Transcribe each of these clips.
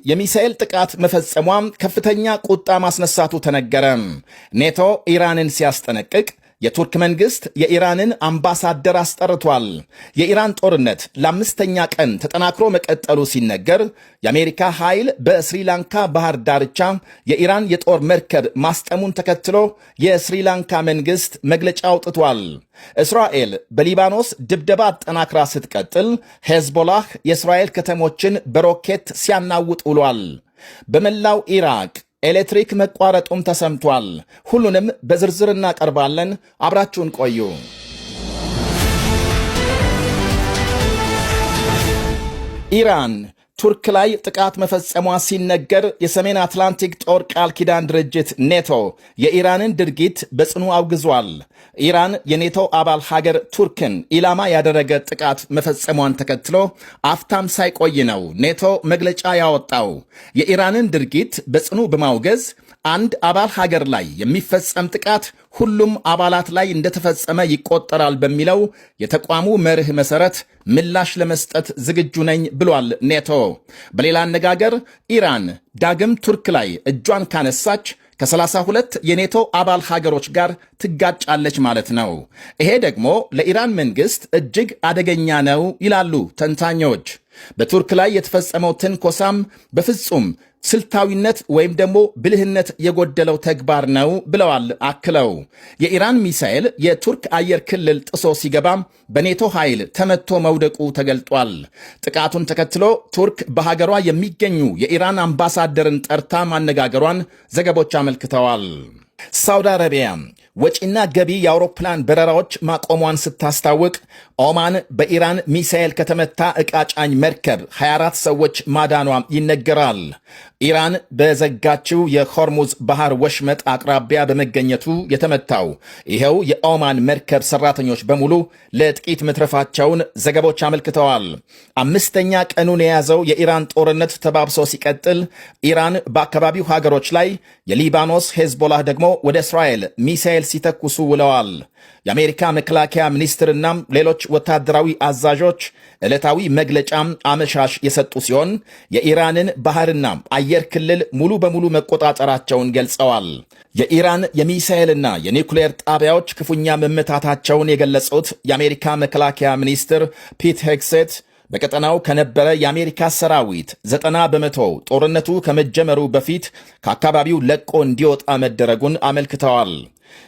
የሚሳኤል ጥቃት መፈጸሟም ከፍተኛ ቁጣ ማስነሳቱ ተነገረ። ኔቶ ኢራንን ሲያስጠነቅቅ የቱርክ መንግስት የኢራንን አምባሳደር አስጠርቷል። የኢራን ጦርነት ለአምስተኛ ቀን ተጠናክሮ መቀጠሉ ሲነገር የአሜሪካ ኃይል በስሪላንካ ባህር ዳርቻ የኢራን የጦር መርከብ ማስጠሙን ተከትሎ የስሪላንካ መንግስት መግለጫ አውጥቷል። እስራኤል በሊባኖስ ድብደባ አጠናክራ ስትቀጥል ሄዝቦላህ የእስራኤል ከተሞችን በሮኬት ሲያናውጥ ውሏል። በመላው ኢራቅ ኤሌክትሪክ መቋረጡም ተሰምቷል። ሁሉንም በዝርዝር እናቀርባለን። አብራችሁን ቆዩ። ኢራን ቱርክ ላይ ጥቃት መፈጸሟ ሲነገር የሰሜን አትላንቲክ ጦር ቃል ኪዳን ድርጅት ኔቶ የኢራንን ድርጊት በጽኑ አውግዟል። ኢራን የኔቶ አባል ሀገር ቱርክን ኢላማ ያደረገ ጥቃት መፈጸሟን ተከትሎ አፍታም ሳይቆይ ነው ኔቶ መግለጫ ያወጣው። የኢራንን ድርጊት በጽኑ በማውገዝ አንድ አባል ሀገር ላይ የሚፈጸም ጥቃት ሁሉም አባላት ላይ እንደተፈጸመ ይቆጠራል በሚለው የተቋሙ መርህ መሰረት ምላሽ ለመስጠት ዝግጁ ነኝ ብሏል ኔቶ። በሌላ አነጋገር ኢራን ዳግም ቱርክ ላይ እጇን ካነሳች ከ32 የኔቶ አባል ሀገሮች ጋር ትጋጫለች ማለት ነው። ይሄ ደግሞ ለኢራን መንግስት እጅግ አደገኛ ነው ይላሉ ተንታኞች። በቱርክ ላይ የተፈጸመው ትንኮሳም በፍጹም ስልታዊነት ወይም ደግሞ ብልህነት የጎደለው ተግባር ነው ብለዋል። አክለው የኢራን ሚሳኤል የቱርክ አየር ክልል ጥሶ ሲገባም በኔቶ ኃይል ተመቶ መውደቁ ተገልጧል። ጥቃቱን ተከትሎ ቱርክ በሀገሯ የሚገኙ የኢራን አምባሳደርን ጠርታ ማነጋገሯን ዘገቦች አመልክተዋል። ሳውዲ አረቢያ ወጪና ገቢ የአውሮፕላን በረራዎች ማቆሟን ስታስታውቅ ኦማን በኢራን ሚሳኤል ከተመታ ዕቃ ጫኝ መርከብ 24 ሰዎች ማዳኗ ይነገራል። ኢራን በዘጋችው የሆርሙዝ ባህር ወሽመጥ አቅራቢያ በመገኘቱ የተመታው ይኸው የኦማን መርከብ ሰራተኞች በሙሉ ለጥቂት መትረፋቸውን ዘገቦች አመልክተዋል። አምስተኛ ቀኑን የያዘው የኢራን ጦርነት ተባብሶ ሲቀጥል ኢራን በአካባቢው ሀገሮች ላይ የሊባኖስ ሄዝቦላህ ደግሞ ወደ እስራኤል ሚሳኤል ሲተኩሱ ውለዋል። የአሜሪካ መከላከያ ሚኒስትርና ሌሎች ወታደራዊ አዛዦች ዕለታዊ መግለጫም አመሻሽ የሰጡ ሲሆን የኢራንን ባህርና አየር ክልል ሙሉ በሙሉ መቆጣጠራቸውን ገልጸዋል። የኢራን የሚሳኤልና የኒውክሌር ጣቢያዎች ክፉኛ መመታታቸውን የገለጹት የአሜሪካ መከላከያ ሚኒስትር ፒት ሄግሴት በቀጠናው ከነበረ የአሜሪካ ሰራዊት 90 በመቶ ጦርነቱ ከመጀመሩ በፊት ከአካባቢው ለቆ እንዲወጣ መደረጉን አመልክተዋል።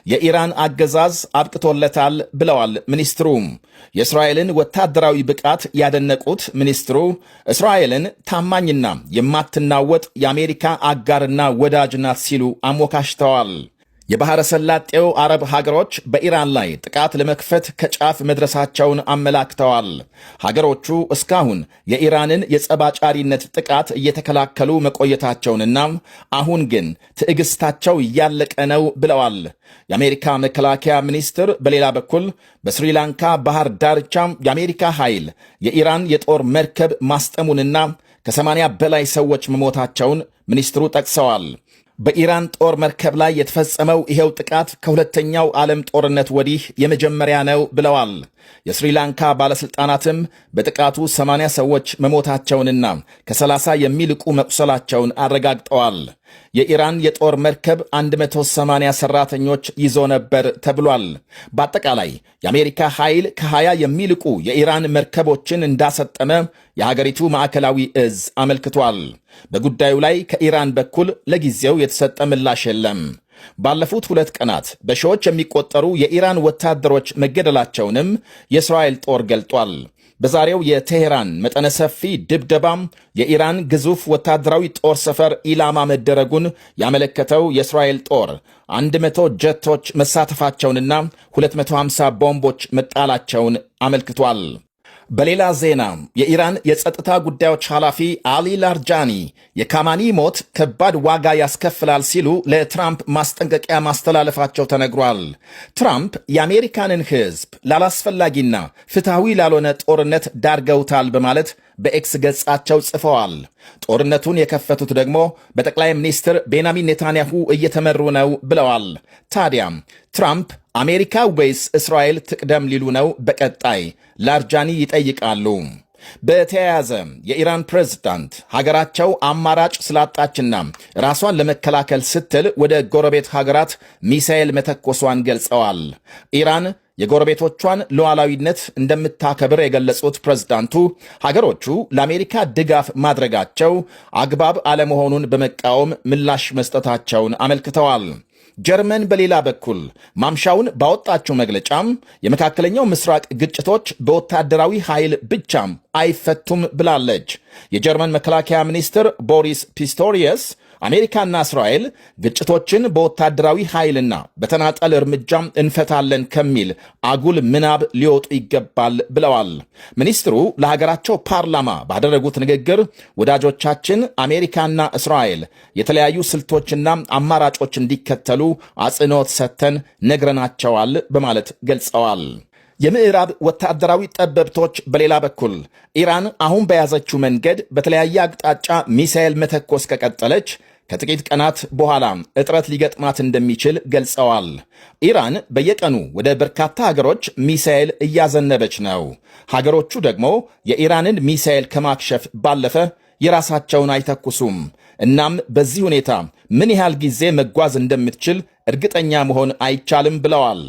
የኢራን አገዛዝ አብቅቶለታል ብለዋል ሚኒስትሩም። የእስራኤልን ወታደራዊ ብቃት ያደነቁት ሚኒስትሩ እስራኤልን ታማኝና የማትናወጥ የአሜሪካ አጋርና ወዳጅ ናት ሲሉ አሞካሽተዋል። የባሕረ ሰላጤው አረብ ሀገሮች በኢራን ላይ ጥቃት ለመክፈት ከጫፍ መድረሳቸውን አመላክተዋል። ሀገሮቹ እስካሁን የኢራንን የጸባጫሪነት ጥቃት እየተከላከሉ መቆየታቸውንና አሁን ግን ትዕግስታቸው እያለቀ ነው ብለዋል። የአሜሪካ መከላከያ ሚኒስትር በሌላ በኩል በስሪላንካ ባህር ዳርቻ የአሜሪካ ኃይል የኢራን የጦር መርከብ ማስጠሙንና ከ80 በላይ ሰዎች መሞታቸውን ሚኒስትሩ ጠቅሰዋል። በኢራን ጦር መርከብ ላይ የተፈጸመው ይሄው ጥቃት ከሁለተኛው ዓለም ጦርነት ወዲህ የመጀመሪያ ነው ብለዋል። የስሪላንካ ባለሥልጣናትም በጥቃቱ 80 ሰዎች መሞታቸውንና ከ30 የሚልቁ መቁሰላቸውን አረጋግጠዋል። የኢራን የጦር መርከብ 180 ሰራተኞች ይዞ ነበር ተብሏል። በአጠቃላይ የአሜሪካ ኃይል ከ20 የሚልቁ የኢራን መርከቦችን እንዳሰጠመ የሀገሪቱ ማዕከላዊ እዝ አመልክቷል። በጉዳዩ ላይ ከኢራን በኩል ለጊዜው የተሰጠ ምላሽ የለም። ባለፉት 2 ቀናት በሺዎች የሚቆጠሩ የኢራን ወታደሮች መገደላቸውንም የእስራኤል ጦር ገልጧል። በዛሬው የቴሄራን መጠነ ሰፊ ድብደባም የኢራን ግዙፍ ወታደራዊ ጦር ሰፈር ኢላማ መደረጉን ያመለከተው የእስራኤል ጦር 100 ጀቶች መሳተፋቸውንና 250 ቦምቦች መጣላቸውን አመልክቷል። በሌላ ዜና የኢራን የጸጥታ ጉዳዮች ኃላፊ አሊ ላርጃኒ የካማኒ ሞት ከባድ ዋጋ ያስከፍላል ሲሉ ለትራምፕ ማስጠንቀቂያ ማስተላለፋቸው ተነግሯል። ትራምፕ የአሜሪካንን ሕዝብ ላላስፈላጊና ፍትሐዊ ላልሆነ ጦርነት ዳርገውታል በማለት በኤክስ ገጻቸው ጽፈዋል። ጦርነቱን የከፈቱት ደግሞ በጠቅላይ ሚኒስትር ቤንያሚን ኔታንያሁ እየተመሩ ነው ብለዋል። ታዲያም ትራምፕ አሜሪካ ወይስ እስራኤል ትቅደም ሊሉ ነው? በቀጣይ ላርጃኒ ይጠይቃሉ። በተያያዘ የኢራን ፕሬዝዳንት ሀገራቸው አማራጭ ስላጣችና ራሷን ለመከላከል ስትል ወደ ጎረቤት ሀገራት ሚሳኤል መተኮሷን ገልጸዋል። ኢራን የጎረቤቶቿን ሉዓላዊነት እንደምታከብር የገለጹት ፕሬዝዳንቱ ሀገሮቹ ለአሜሪካ ድጋፍ ማድረጋቸው አግባብ አለመሆኑን በመቃወም ምላሽ መስጠታቸውን አመልክተዋል። ጀርመን በሌላ በኩል ማምሻውን ባወጣችው መግለጫም የመካከለኛው ምስራቅ ግጭቶች በወታደራዊ ኃይል ብቻም አይፈቱም ብላለች። የጀርመን መከላከያ ሚኒስትር ቦሪስ ፒስቶሪየስ አሜሪካና እስራኤል ግጭቶችን በወታደራዊ ኃይልና በተናጠል እርምጃም እንፈታለን ከሚል አጉል ምናብ ሊወጡ ይገባል ብለዋል። ሚኒስትሩ ለሀገራቸው ፓርላማ ባደረጉት ንግግር ወዳጆቻችን አሜሪካና እስራኤል የተለያዩ ስልቶችና አማራጮች እንዲከተሉ አጽንኦት ሰጥተን ነግረናቸዋል በማለት ገልጸዋል። የምዕራብ ወታደራዊ ጠበብቶች በሌላ በኩል ኢራን አሁን በያዘችው መንገድ በተለያየ አቅጣጫ ሚሳኤል መተኮስ ከቀጠለች ከጥቂት ቀናት በኋላ እጥረት ሊገጥማት እንደሚችል ገልጸዋል። ኢራን በየቀኑ ወደ በርካታ ሀገሮች ሚሳኤል እያዘነበች ነው። ሀገሮቹ ደግሞ የኢራንን ሚሳኤል ከማክሸፍ ባለፈ የራሳቸውን አይተኩሱም። እናም በዚህ ሁኔታ ምን ያህል ጊዜ መጓዝ እንደምትችል እርግጠኛ መሆን አይቻልም ብለዋል።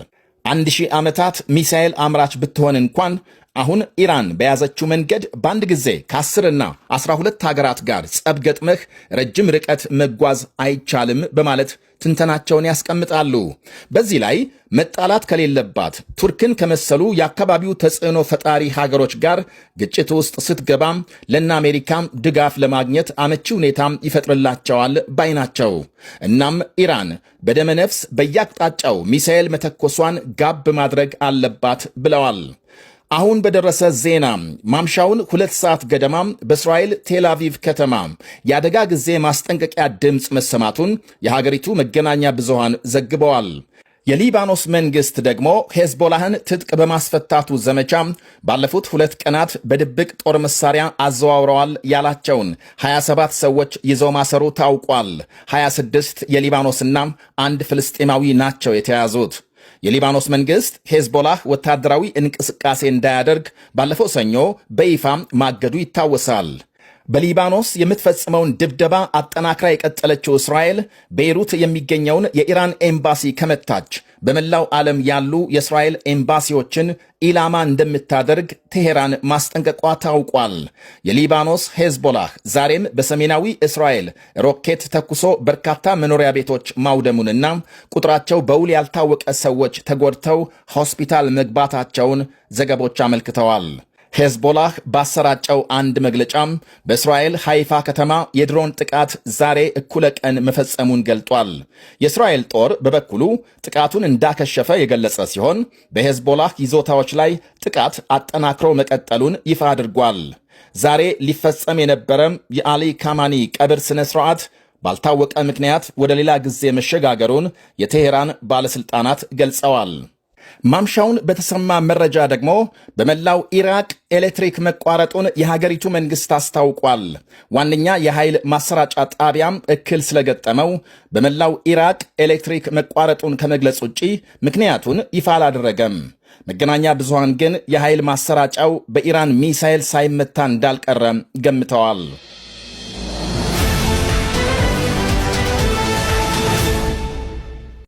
1000 ዓመታት ሚሳኤል አምራች ብትሆን እንኳን አሁን ኢራን በያዘችው መንገድ በአንድ ጊዜ ከ10ና 12 ሀገራት ጋር ጸብ ገጥመህ ረጅም ርቀት መጓዝ አይቻልም በማለት ትንተናቸውን ያስቀምጣሉ። በዚህ ላይ መጣላት ከሌለባት ቱርክን ከመሰሉ የአካባቢው ተጽዕኖ ፈጣሪ ሀገሮች ጋር ግጭት ውስጥ ስትገባም ለእነ አሜሪካም ድጋፍ ለማግኘት አመቺ ሁኔታም ይፈጥርላቸዋል ባይ ናቸው። እናም ኢራን በደመነፍስ በየአቅጣጫው ሚሳኤል መተኮሷን ጋብ ማድረግ አለባት ብለዋል። አሁን በደረሰ ዜና ማምሻውን 2 ሰዓት ገደማ በእስራኤል ቴል አቪቭ ከተማ የአደጋ ጊዜ ማስጠንቀቂያ ድምፅ መሰማቱን የሀገሪቱ መገናኛ ብዙሃን ዘግበዋል። የሊባኖስ መንግሥት ደግሞ ሄዝቦላህን ትጥቅ በማስፈታቱ ዘመቻ ባለፉት 2 ቀናት በድብቅ ጦር መሳሪያ አዘዋውረዋል ያላቸውን 27 ሰዎች ይዘው ማሰሩ ታውቋል። 26 የሊባኖስና 1 ፍልስጤማዊ ናቸው የተያዙት። የሊባኖስ መንግሥት ሄዝቦላህ ወታደራዊ እንቅስቃሴ እንዳያደርግ ባለፈው ሰኞ በይፋ ማገዱ ይታወሳል። በሊባኖስ የምትፈጽመውን ድብደባ አጠናክራ የቀጠለችው እስራኤል ቤይሩት የሚገኘውን የኢራን ኤምባሲ ከመታች በመላው ዓለም ያሉ የእስራኤል ኤምባሲዎችን ኢላማ እንደምታደርግ ቴሄራን ማስጠንቀቋ ታውቋል። የሊባኖስ ሄዝቦላህ ዛሬም በሰሜናዊ እስራኤል ሮኬት ተኩሶ በርካታ መኖሪያ ቤቶች ማውደሙንና ቁጥራቸው በውል ያልታወቀ ሰዎች ተጎድተው ሆስፒታል መግባታቸውን ዘገቦች አመልክተዋል። ሄዝቦላህ ባሰራጨው አንድ መግለጫም በእስራኤል ሃይፋ ከተማ የድሮን ጥቃት ዛሬ እኩለ ቀን መፈጸሙን ገልጧል። የእስራኤል ጦር በበኩሉ ጥቃቱን እንዳከሸፈ የገለጸ ሲሆን በሄዝቦላህ ይዞታዎች ላይ ጥቃት አጠናክሮ መቀጠሉን ይፋ አድርጓል። ዛሬ ሊፈጸም የነበረም የአሊ ካማኒ ቀብር ስነ ሥርዓት ባልታወቀ ምክንያት ወደ ሌላ ጊዜ መሸጋገሩን የቴሄራን ባለሥልጣናት ገልጸዋል። ማምሻውን በተሰማ መረጃ ደግሞ በመላው ኢራቅ ኤሌክትሪክ መቋረጡን የሀገሪቱ መንግሥት አስታውቋል። ዋነኛ የኃይል ማሰራጫ ጣቢያም እክል ስለገጠመው በመላው ኢራቅ ኤሌክትሪክ መቋረጡን ከመግለጽ ውጪ ምክንያቱን ይፋ አላደረገም። መገናኛ ብዙሃን ግን የኃይል ማሰራጫው በኢራን ሚሳኤል ሳይመታ እንዳልቀረ ገምተዋል።